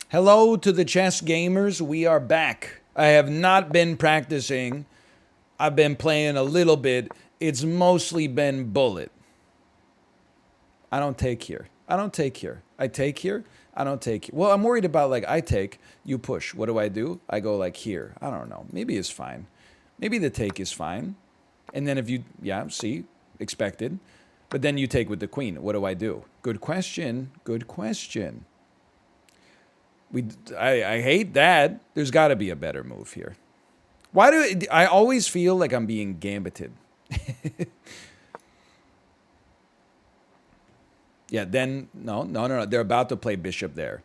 Hello to the chess gamers. We are back. I have not been practicing. I've been playing a little bit. It's mostly been bullet. I don't take here. I don't take here. I take here. I don't take here. Well, I'm worried about like I take, you push. What do? I go like here. I don't know. Maybe it's fine. Maybe the take is fine. And then if you, yeah, see, expected. But then you take with the queen. What do? Good question. Good question. I hate that. There's got to be a better move here. Why do I always feel like I'm being gambited? Yeah, then no. They're about to play bishop there.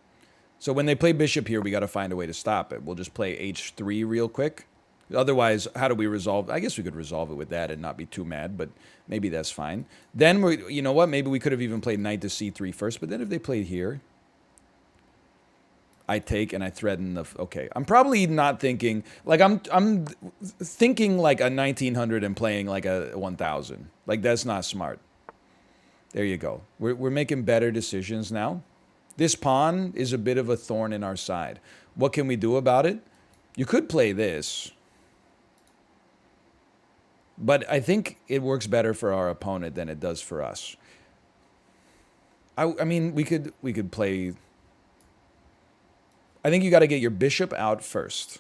So when they play bishop here, we got to find a way to stop it. We'll just play h3 real quick. Otherwise, how do we resolve? I guess we could resolve it with that and not be too mad, but maybe that's fine. Then you know what? Maybe we could have even played knight to c3 first, but then if they played here, I take and I threaten the. Okay, I'm probably not thinking like I'm thinking like a 1900 and playing like a 1000. Like that's not smart. There you go. We're making better decisions now. This pawn is a bit of a thorn in our side. What can we do about it? You could play this, but I think it works better for our opponent than it does for us. I mean, we could play. I think you got to get your bishop out first.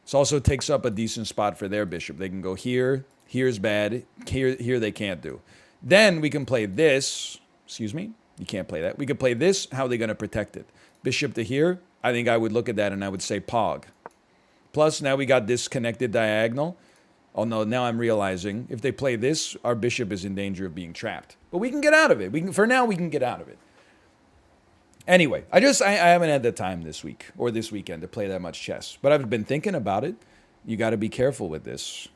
This also takes up a decent spot for their bishop. They can go here. Here's bad. Here they can't do. Then we can play this. Excuse me. You can't play that. We could play this. How are they going to protect it? Bishop to here. I think I would look at that and I would say pog. Plus, now we got this connected diagonal. Oh, no. Now I'm realizing if they play this, our bishop is in danger of being trapped. But we can get out of it. For now, we can get out of it. Anyway, I haven't had the time this week or this weekend to play that much chess. But I've been thinking about it. You got to be careful with this.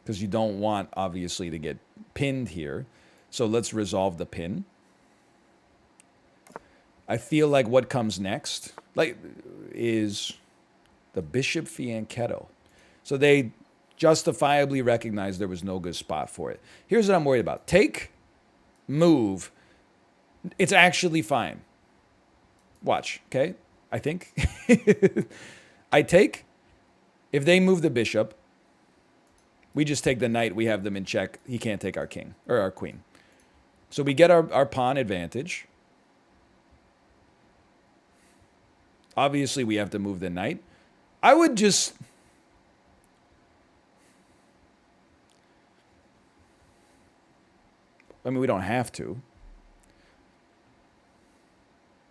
Because you don't want, obviously, to get pinned here. So let's resolve the pin. I feel like what comes next is the bishop fianchetto. So they justifiably recognize there was no good spot for it. Here's what I'm worried about. Take, move. It's actually fine. Watch, okay? I think. I take. If they move the bishop, we just take the knight. We have them in check. He can't take our king or our queen. So we get our pawn advantage. Obviously, we have to move the knight. I would just... I mean, we don't have to.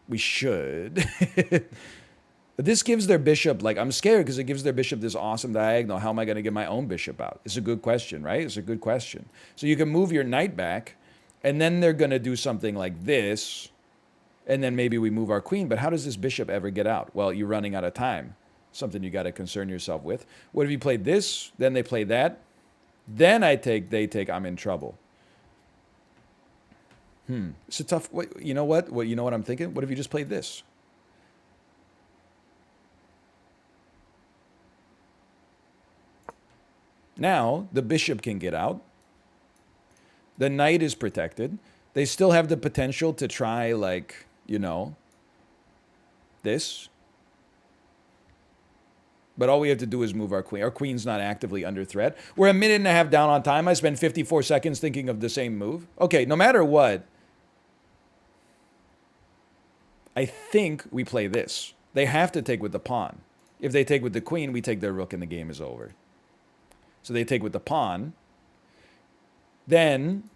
We should. But this gives their bishop, like, I'm scared because it gives their bishop this awesome diagonal. How am I going to get my own bishop out? It's a good question, right? It's a good question. So you can move your knight back, and then they're going to do something like this, and then maybe we move our queen. But how does this bishop ever get out? Well, you're running out of time. Something you got to concern yourself with. What if you played this? Then they play that. Then I take, they take, I'm in trouble. It's a tough... You know what? You know what I'm thinking? What if you just played this? Now, the bishop can get out. The knight is protected. They still have the potential to try, like, you know, this. But all we have to do is move our queen. Our queen's not actively under threat. We're a minute and a half down on time. I spent 54 seconds thinking of the same move. Okay, no matter what, I think we play this. They have to take with the pawn. If they take with the queen, we take their rook and the game is over. So they take with the pawn. Then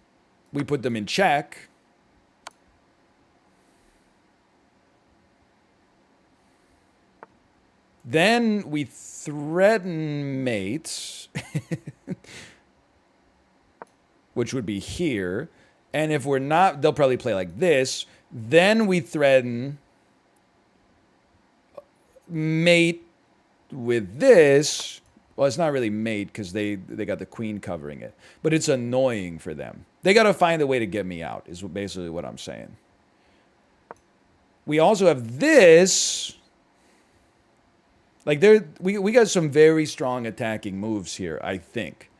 we put them in check. Then we threaten mates, which would be here. And if we're not, they'll probably play like this. Then we threaten mate with this. Well, it's not really mate because they got the queen covering it. But it's annoying for them. They got to find a way to get me out is basically what I'm saying. We also have this. Like, we got some very strong attacking moves here, I think.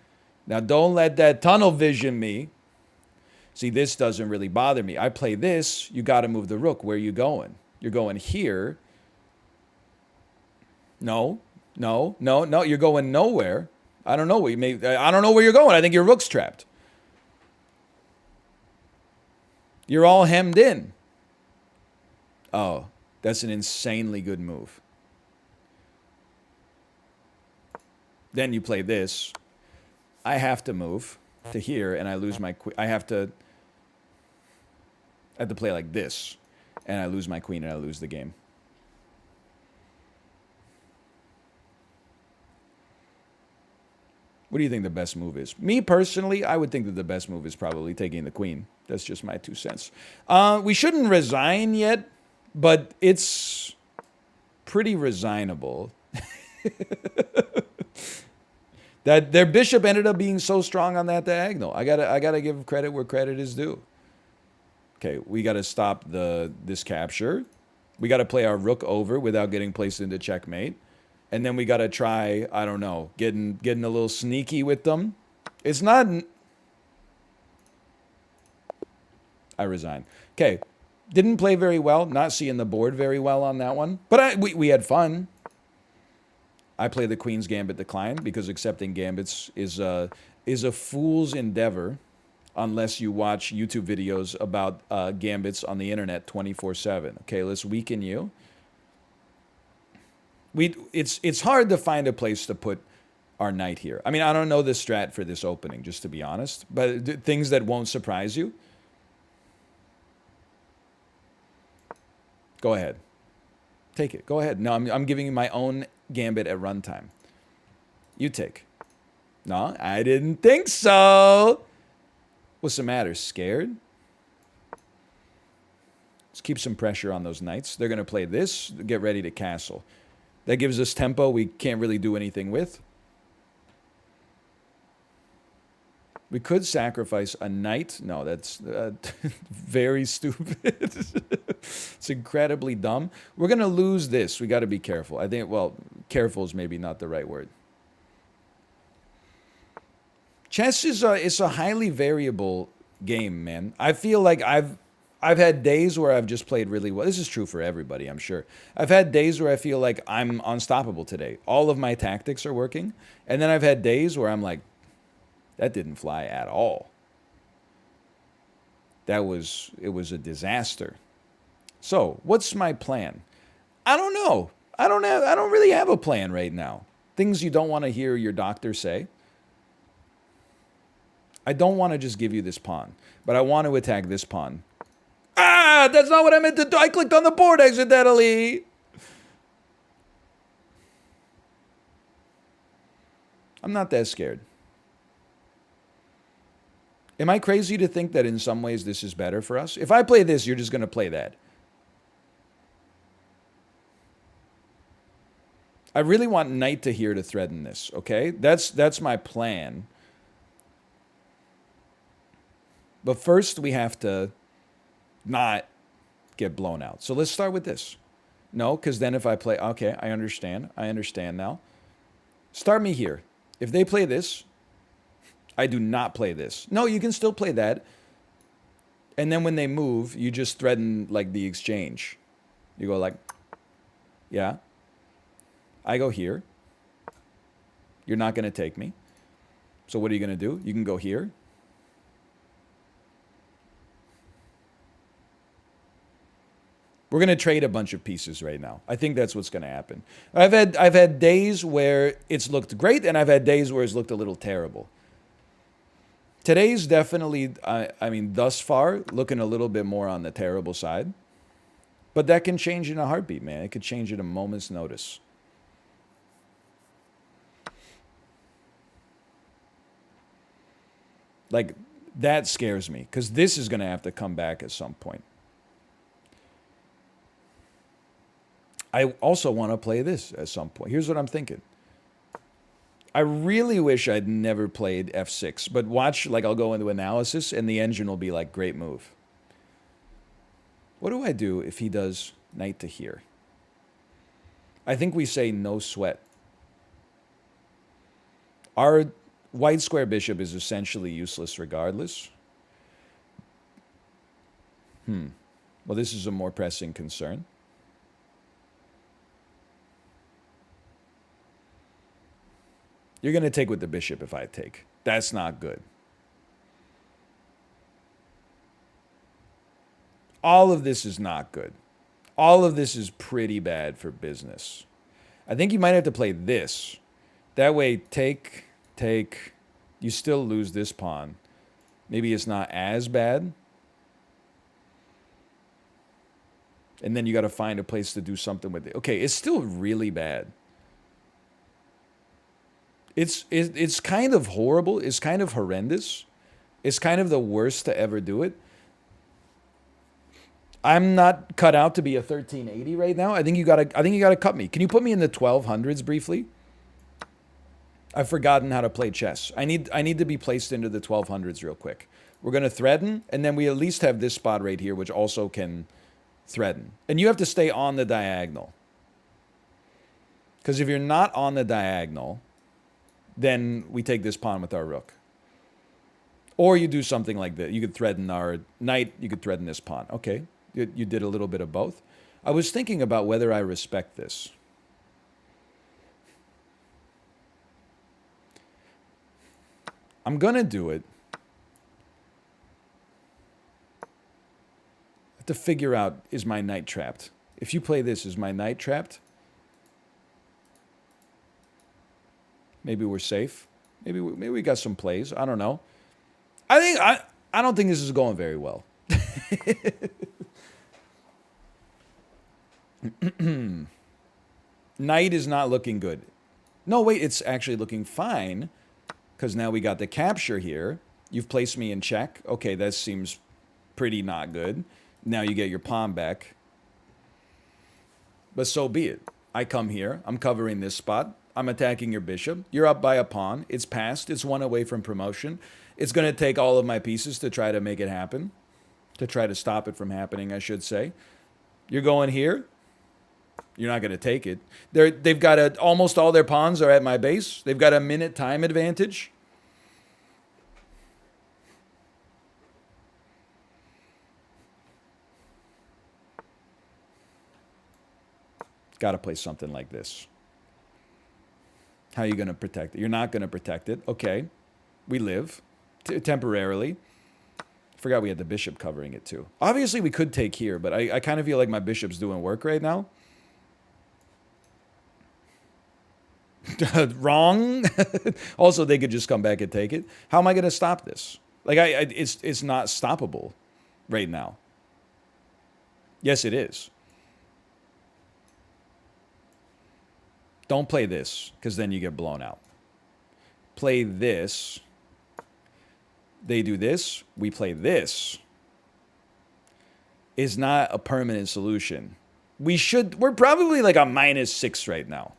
Now, don't let that tunnel vision me. See, this doesn't really bother me. I play this, you got to move the rook. Where are you going? You're going here. No, no, no, no. You're going nowhere. I don't know. I don't know where you're going. I think your rook's trapped. You're all hemmed in. Oh, that's an insanely good move. Then you play this. I have to move to here, and I lose my queen. I have to play like this, and I lose my queen, and I lose the game. What do you think the best move is? Me personally, I would think that the best move is probably taking the queen. That's just my 2 cents. We shouldn't resign yet, but it's pretty resignable. That their bishop ended up being so strong on that diagonal. I gotta give credit where credit is due. Okay, we gotta stop this capture. We gotta play our rook over without getting placed into checkmate. And then we gotta try, I don't know, getting a little sneaky with them. It's not. I resign. Okay, didn't play very well. Not seeing the board very well on that one. But we had fun. I play the Queen's Gambit decline because accepting gambits is a fool's endeavor unless you watch YouTube videos about gambits on the internet 24/7. Okay, let's weaken you. It's hard to find a place to put our knight here. I mean, I don't know the strat for this opening, just to be honest, but things that won't surprise you. Go ahead. Take it. Go ahead. No, I'm giving you my own gambit at runtime. You take. No, I didn't think so. What's the matter? Scared? Let's keep some pressure on those knights. They're going to play this. Get ready to castle. That gives us tempo we can't really do anything with. We could sacrifice a knight. No, that's very stupid. It's incredibly dumb. We're going to lose this. We got to be careful. I think, well, careful is maybe not the right word. Chess is a highly variable game, man. I feel like I've had days where I've just played really well. This is true for everybody, I'm sure. I've had days where I feel like I'm unstoppable today. All of my tactics are working. And then I've had days where I'm like, that didn't fly at all. It was a disaster. So, what's my plan? I don't know. I don't really have a plan right now. Things you don't want to hear your doctor say. I don't want to just give you this pawn, but I want to attack this pawn. Ah, that's not what I meant to do. I clicked on the board accidentally. I'm not that scared. Am I crazy to think that in some ways this is better for us? If I play this, you're just going to play that. I really want knight to here to threaten this, okay? That's my plan. But first, we have to not get blown out. So let's start with this. No, because then if I play... Okay, I understand. I understand now. Start me here. If they play this... I do not play this. No, you can still play that. And then when they move, you just threaten, like, the exchange. You go like, yeah. I go here. You're not going to take me. So what are you going to do? You can go here. We're going to trade a bunch of pieces right now. I think that's what's going to happen. I've had days where it's looked great, and I've had days where it's looked a little terrible. Today's definitely, I mean, thus far, looking a little bit more on the terrible side. But that can change in a heartbeat, man. It could change at a moment's notice. Like, that scares me, because this is going to have to come back at some point. I also want to play this at some point. Here's what I'm thinking. I really wish I'd never played f6, but watch, like, I'll go into analysis, and the engine will be like, great move. What do I do if he does knight to here? I think we say no sweat. Our white square bishop is essentially useless regardless. Well, this is a more pressing concern. You're going to take with the bishop if I take. That's not good. All of this is not good. All of this is pretty bad for business. I think you might have to play this. That way, take. You still lose this pawn. Maybe it's not as bad. And then you got to find a place to do something with it. Okay, it's still really bad. It's kind of horrible. It's kind of horrendous. It's kind of the worst to ever do it. I'm not cut out to be a 1380 right now. I think you gotta cut me. Can you put me in the 1200s briefly? I've forgotten how to play chess. I need to be placed into the 1200s real quick. We're gonna threaten, and then we at least have this spot right here, which also can threaten. And you have to stay on the diagonal. Because if you're not on the diagonal, then we take this pawn with our rook. Or you do something like that. You could threaten our knight. You could threaten this pawn. Okay. You did a little bit of both. I was thinking about whether I respect this. I'm going to do it. I have to figure out, is my knight trapped? If you play this, is my knight trapped? Maybe we're safe. Maybe we got some plays. I don't know. I don't think this is going very well. Knight is not looking good. No, wait, it's actually looking fine. Because now we got the capture here. You've placed me in check. Okay, that seems pretty not good. Now you get your pawn back. But so be it. I come here. I'm covering this spot. I'm attacking your bishop. You're up by a pawn. It's passed. It's one away from promotion. It's going to take all of my pieces to try to make it happen. To try to stop it from happening, I should say. You're going here. You're not going to take it. They've got almost all their pawns are at my base. They've got a minute time advantage. Got to play something like this. How are you going to protect it? You're not going to protect it. Okay. We live. Temporarily. Forgot we had the bishop covering it too. Obviously, we could take here, but I kind of feel like my bishop's doing work right now. Wrong. Also, they could just come back and take it. How am I going to stop this? Like, it's not stoppable right now. Yes, it is. Don't play this, because then you get blown out. Play this. They do this. We play this. Is not a permanent solution. We're probably like a -6 right now.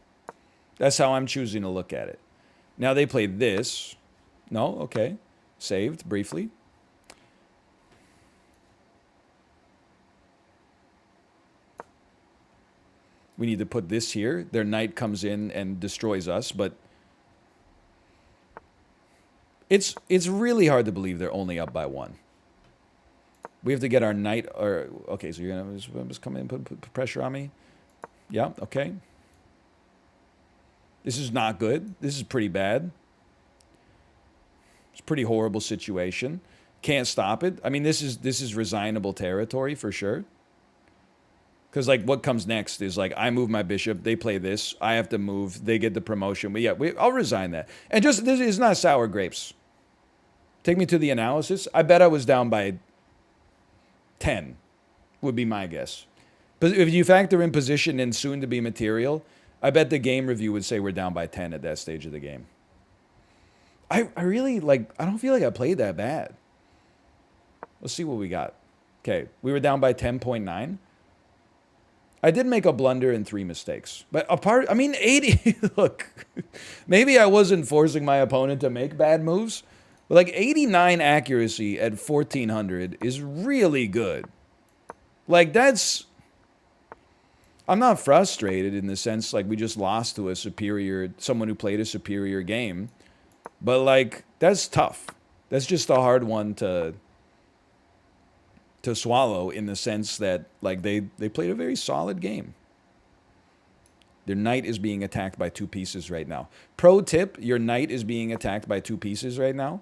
That's how I'm choosing to look at it. Now they play this. No, okay. Saved briefly. We need to put this here. Their knight comes in and destroys us, but it's really hard to believe they're only up by 1. We have to get our knight, okay, so you're going to just come in and put pressure on me? Yeah, okay. This is not good. This is pretty bad. It's a pretty horrible situation. Can't stop it. I mean, this is resignable territory for sure. Because, like, what comes next is, like, I move my bishop. They play this. I have to move. They get the promotion. But, yeah, I'll resign that. And just, this is not sour grapes. Take me to the analysis. I bet I was down by 10, would be my guess. But if you factor in position and soon-to-be material, I bet the game review would say we're down by 10 at that stage of the game. I really, like, I don't feel like I played that bad. Let's see what we got. Okay, we were down by 10.9. I did make a blunder and 3 mistakes. But I mean, 80, look, maybe I wasn't forcing my opponent to make bad moves, but like 89 accuracy at 1400 is really good. Like, I'm not frustrated in the sense, like, we just lost to someone who played a superior game. But, like, that's tough. That's just a hard one to to swallow in the sense that like they played a very solid game. Their knight is being attacked by 2 pieces right now. Pro tip, your knight is being attacked by 2 pieces right now.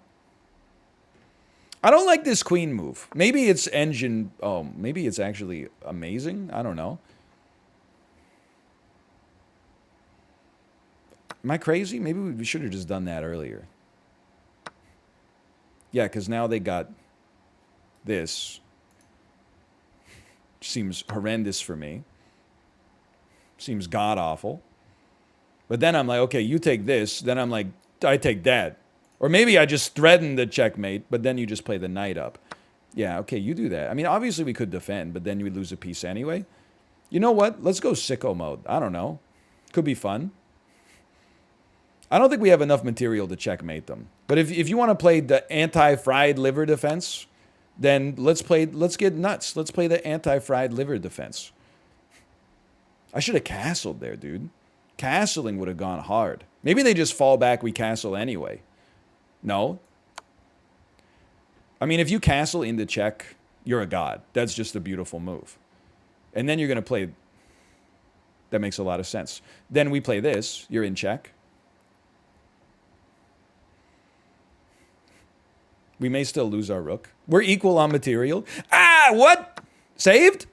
I don't like this queen move. Maybe it's engine... Oh, maybe it's actually amazing? I don't know. Am I crazy? Maybe we should have just done that earlier. Yeah, because now they got this. Seems horrendous for me. Seems god-awful. But then I'm like, okay, you take this. Then I'm like, I take that. Or maybe I just threaten the checkmate, but then you just play the knight up. Yeah, okay, you do that. I mean, obviously we could defend, but then you would lose a piece anyway. You know what? Let's go sicko mode. I don't know. Could be fun. I don't think we have enough material to checkmate them. But if you want to play the anti-fried liver defense, then let's get nuts. Let's play the anti-fried liver defense. I should have castled there, dude. Castling would have gone hard. Maybe they just fall back, we castle anyway. No. I mean, if you castle into check, you're a god. That's just a beautiful move. And then you're going to play... That makes a lot of sense. Then we play this. You're in check. We may still lose our rook. We're equal on material. Ah, what? Saved?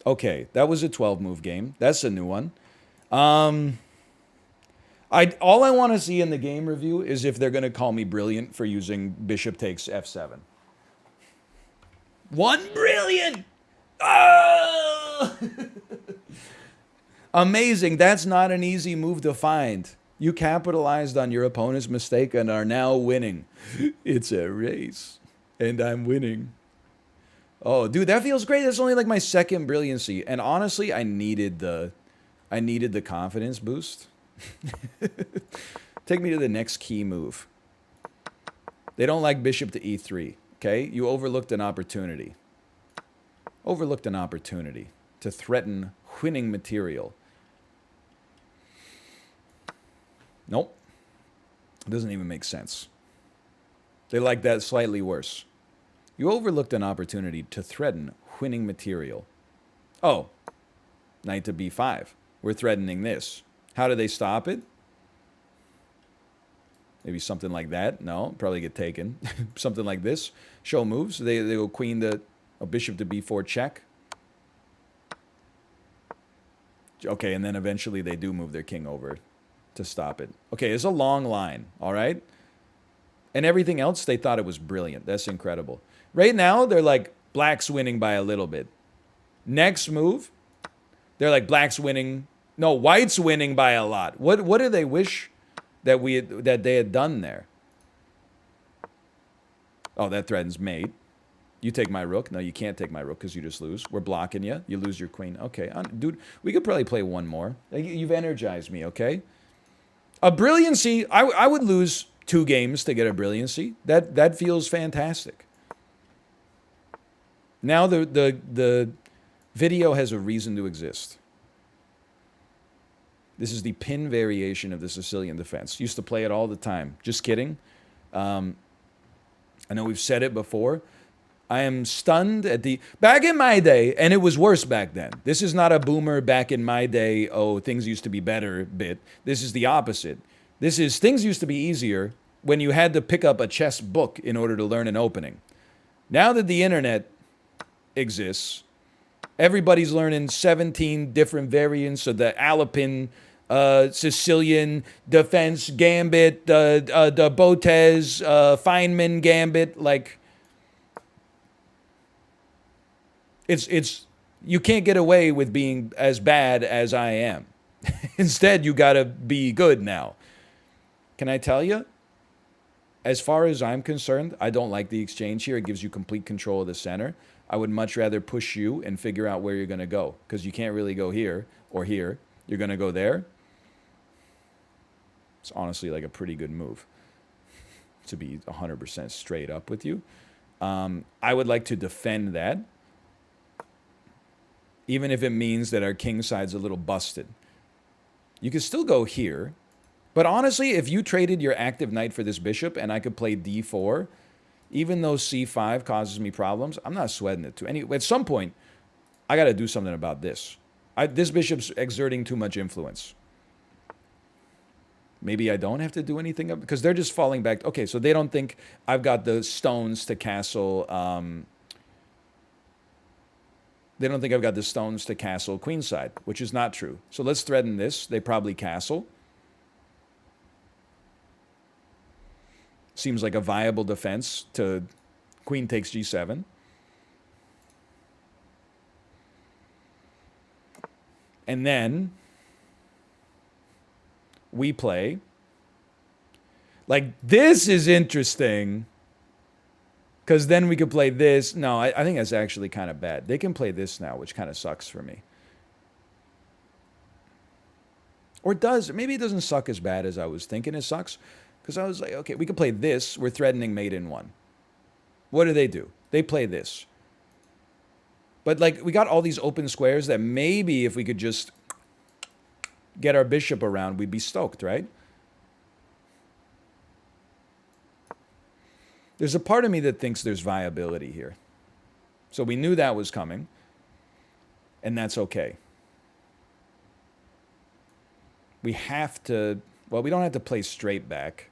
Okay, that was a 12-move game. That's a new one. All I want to see in the game review is if they're going to call me brilliant for using bishop takes f7. One brilliant! Oh! Amazing. That's not an easy move to find. You capitalized on your opponent's mistake and are now winning. It's a race, and I'm winning. Oh, dude, that feels great. That's only like my second brilliancy, and honestly, I needed the confidence boost. Take me to the next key move. They don't like bishop to e3. Okay, you overlooked an opportunity. Overlooked an opportunity to threaten winning material. Nope. It doesn't even make sense. They like that slightly worse. You overlooked an opportunity to threaten winning material. Oh, knight to b5. We're threatening this. How do they stop it? Maybe something like that. No, probably get taken. Something like this. Show moves. They go queen to a bishop to b4 check. Okay, and then eventually they do move their king over to stop it. Okay, it's a long line, all right? And everything else, they thought it was brilliant. That's incredible. Right now, they're like, black's winning by a little bit. Next move, they're like, black's winning. No, white's winning by a lot. What do they wish that they had done there? Oh, that threatens mate. You take my rook. No, you can't take my rook because you just lose. We're blocking you. You lose your queen. Okay, dude, we could probably play one more. You've energized me, okay? A brilliancy, I would lose 2 games to get a brilliancy. That feels fantastic. Now the video has a reason to exist. This is the pin variation of the Sicilian defense. Used to play it all the time. Just kidding. I know we've said it before. I am stunned at the... Back in my day, and it was worse back then. This is not a boomer back in my day, oh, things used to be better bit. This is the opposite. This is things used to be easier when you had to pick up a chess book in order to learn an opening. Now that the internet exists, everybody's learning 17 different variants of the Alapin, Sicilian defense gambit, the Botez, Feynman gambit. Like, it's you can't get away with being as bad as I am. Instead, you gotta be good now. Can I tell you? As far as I'm concerned, I don't like the exchange here. It gives you complete control of the center. I would much rather push you and figure out where you're going to go, because you can't really go here or here. You're going to go there. It's honestly like a pretty good move, to be 100% straight up with you. I would like to defend that, even if it means that our king side's a little busted. You can still go here. But honestly, if you traded your active knight for this bishop and I could play d4, even though c5 causes me problems, I'm not sweating it. At some point, I got to do something about this. This bishop's exerting too much influence. Maybe I don't have to do anything because they're just falling back. Okay, so they don't think I've got the stones to castle. They don't think I've got the stones to castle queenside, which is not true. So let's threaten this. They probably castle. Seems like a viable defense to queen takes g7. And then we play. Like, this is interesting. Because then we could play this. No, I think that's actually kind of bad. They can play this now, which kind of sucks for me. Or it does. Maybe it doesn't suck as bad as I was thinking it sucks. Because I was like, okay, we could play this. We're threatening mate in one. What do? They play this. But, like, we got all these open squares that maybe if we could just get our bishop around, we'd be stoked, right? There's a part of me that thinks there's viability here. So we knew that was coming. And that's okay. We have to... Well, we don't have to play straight back.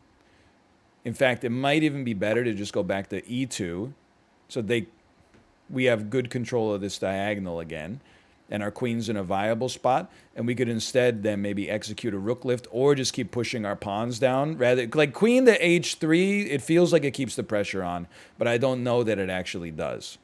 In fact, it might even be better to just go back to e2. So we have good control of this diagonal again. And our queen's in a viable spot. And we could instead then maybe execute a rook lift or just keep pushing our pawns down. Rather, like queen to h3, it feels like it keeps the pressure on. But I don't know that it actually does.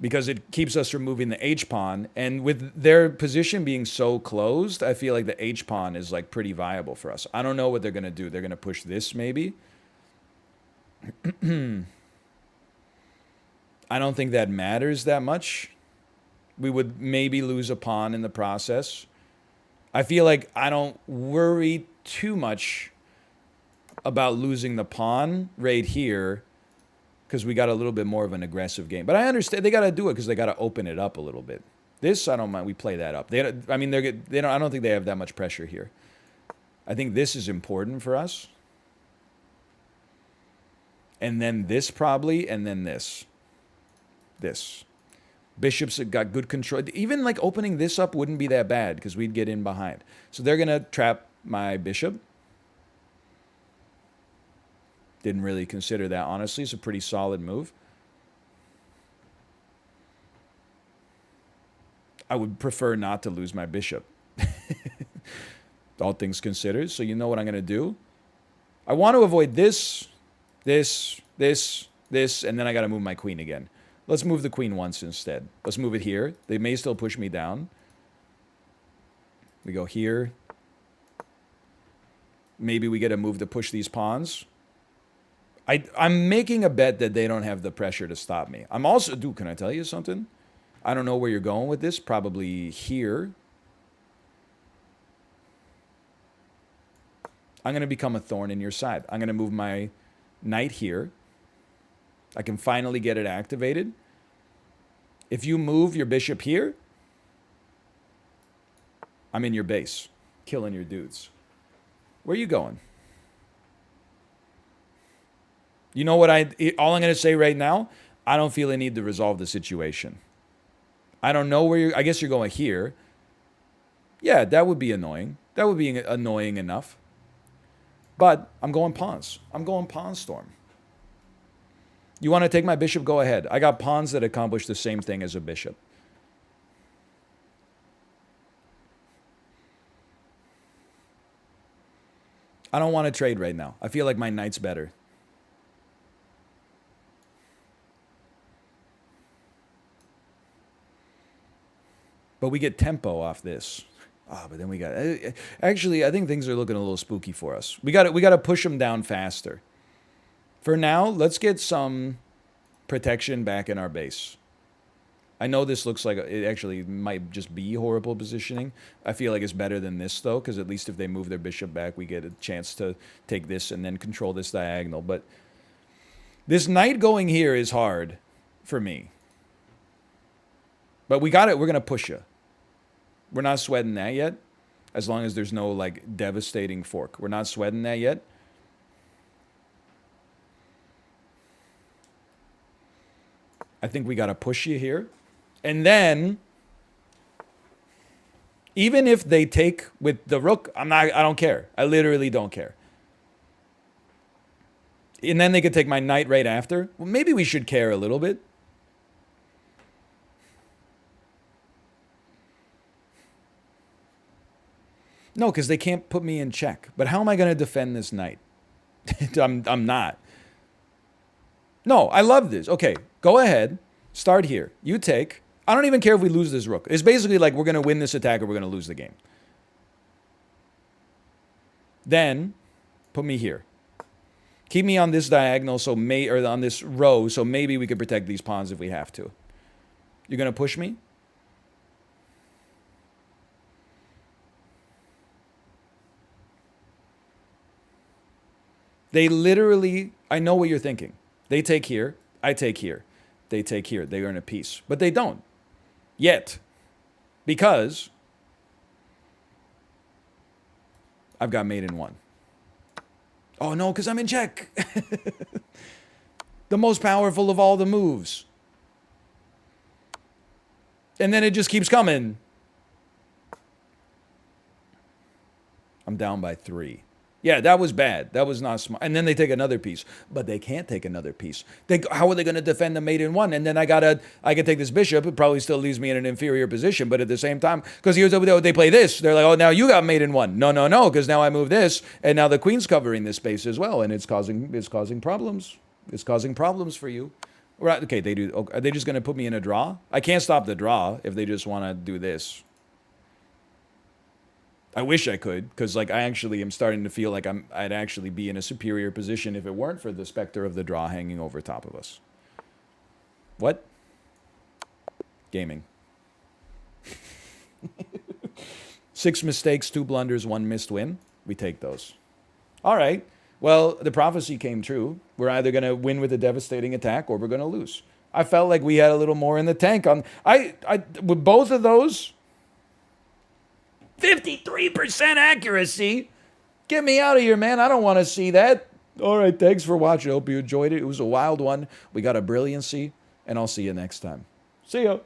Because it keeps us from moving the h-pawn. And with their position being so closed, I feel like the h-pawn is like pretty viable for us. I don't know what they're going to do. They're going to push this maybe. I don't think that matters that much. We would maybe lose a pawn in the process. I feel like I don't worry too much about losing the pawn right here because we got a little bit more of an aggressive game. But I understand they got to do it because they got to open it up a little bit. This, I don't mind. We play that up. I don't think they have that much pressure here. I think this is important for us. And then this probably, and then this. This. Bishops have got good control. Even like opening this up wouldn't be that bad because we'd get in behind. So they're going to trap my bishop. Didn't really consider that, honestly. It's a pretty solid move. I would prefer not to lose my bishop. All things considered. So you know what I'm going to do? I want to avoid this, this, and then I got to move my queen again. Let's move the queen once instead. Let's move it here. They may still push me down. We go here. Maybe we get a move to push these pawns. I'm making a bet that they don't have the pressure to stop me. I'm also... Dude, can I tell you something? I don't know where you're going with this. Probably here. I'm going to become a thorn in your side. I'm going to move my knight here. I can finally get it activated. If you move your bishop here, I'm in your base, killing your dudes. Where are you going? You know what all I'm going to say right now, I don't feel a need to resolve the situation. I don't know where I guess you're going here. Yeah, that would be annoying. That would be annoying enough. But I'm going pawns. I'm going pawn storm. You want to take my bishop? Go ahead. I got pawns that accomplish the same thing as a bishop. I don't want to trade right now. I feel like my knight's better. But we get tempo off this. Oh, but then we got... Actually, I think things are looking a little spooky for us. We got to push them down faster. For now, let's get some protection back in our base. I know this looks like it actually might just be horrible positioning. I feel like it's better than this, though, because at least if they move their bishop back, we get a chance to take this and then control this diagonal. But this knight going here is hard for me. But we got it. We're going to push you. We're not sweating that yet. as long as there's no, like, devastating fork. We're not sweating that yet. I think we got to push you here. And then, even if they take with the rook, I don't care. I literally don't care. And then they could take my knight right after. Well, maybe we should care a little bit. No, because they can't put me in check. But how am I going to defend this knight? I'm not. No, I love this. Okay, go ahead. Start here. You take. I don't even care if we lose this rook. It's basically like we're going to win this attack or we're going to lose the game. Then, put me here. Keep me on this diagonal, or on this row, so maybe we could protect these pawns if we have to. You're going to push me? They literally, I know what you're thinking. They take here, I take here. They take here, they earn a piece. But they don't. Yet. Because I've got mate in 1. Oh no, because I'm in check. The most powerful of all the moves. And then it just keeps coming. I'm down by 3. Yeah, that was bad. That was not smart. And then they take another piece. But they can't take another piece. How are they going to defend the mate in 1? And then I can take this bishop. It probably still leaves me in an inferior position. But at the same time, because here's what they play this. They're like, oh, now you got mate in 1. No, because now I move this. And now the queen's covering this space as well. And it's causing problems. It's causing problems for you. Right, okay, they do. Okay, are they just going to put me in a draw? I can't stop the draw if they just want to do this. I wish I could, because like I actually am starting to feel like I'd actually be in a superior position if it weren't for the specter of the draw hanging over top of us. What? Gaming. 6 mistakes, 2 blunders, 1 missed win. We take those. All right. Well, the prophecy came true. We're either going to win with a devastating attack or we're going to lose. I felt like we had a little more in the tank on with both of those. 53% accuracy. Get me out of here, man. I don't want to see that. All right, thanks for watching. I hope you enjoyed it. It was a wild one. We got a brilliancy, and I'll see you next time. See ya.